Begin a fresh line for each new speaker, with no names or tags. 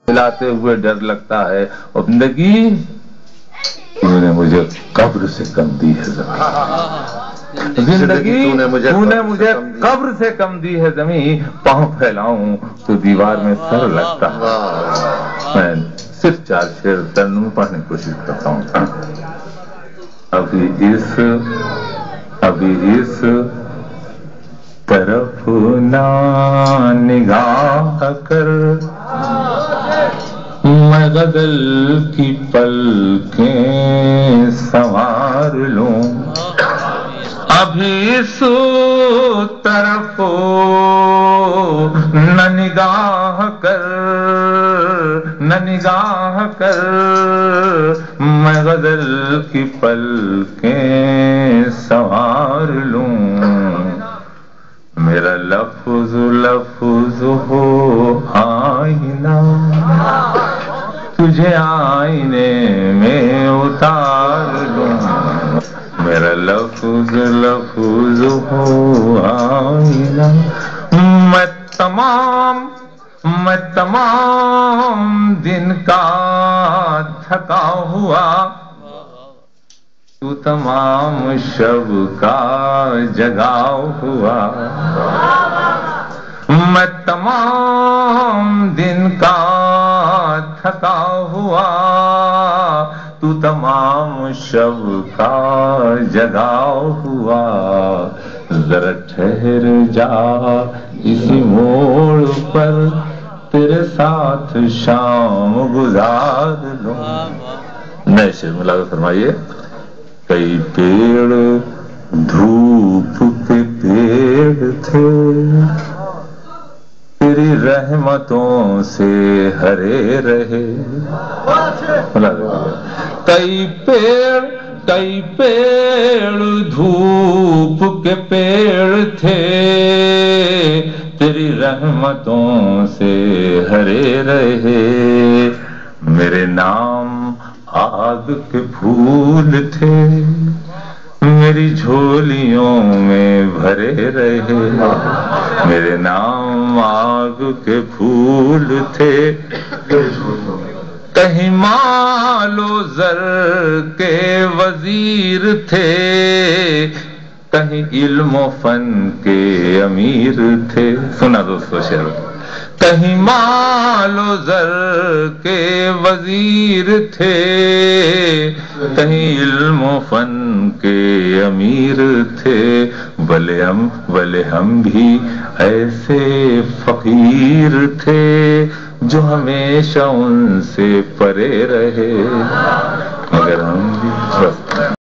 ملاتے ہوئے ڈر لگتا ہے اور زندگی تو نے مجھے قبر سے کم دی ہے زمین، زندگی تو نے مجھے قبر سے کم دی ہے زمین، پاؤں پھیلاؤں تو دیوار میں سر لگتا ہے۔ میں صرف 4 شعر ترنم پڑھنے کی کوشش کرتا ہوں۔ ابھی اس طرف نہ نگاہ کر، میں غزل کی پلکیں سنوار لوں، ابھی اس طرف نہ نگاہ کر، نہ نگاہ کر، میں غزل کی پلکیں سنوار لوں، میرا لفظ لفظ ہو آئینہ، تجھے آئینے میں اتار لوں، میرا لفظ لفظ ہو آئینہ، میں تمام دن کا تھکا ہوا، تو تمام شب کا جگا ہوا، میں تمام دن کا تھکا ہوا، تو تمام شب کا جگا ہوا، ذرا ٹھہر جا اسی موڑ پر، تیرے ساتھ شام گزار لوں۔ نئے شعر ملاحظہ فرمائیے۔ کئی پیڑ دھوپ کے پیڑ تھے، تیری رحمتوں سے ہرے رہے، کئی پیڑ دھوپ کے پیڑ تھے، تیری رحمتوں سے ہرے رہے، میرے نام آگ کے پھول تھے، میری جھولیوں میں بھرے رہے، میرے نام آگ کے پھول تھے، کہیں مال و زر کے وزیر تھے، کہیں علم و فن کے امیر تھے۔ سنا دوستو شعر، کہیں مال و زر کے وزیر تھے، کہیں علم و فن کے امیر تھے، بلے ہم بھی ایسے فقیر تھے جو ہمیشہ ان سے پرے رہے،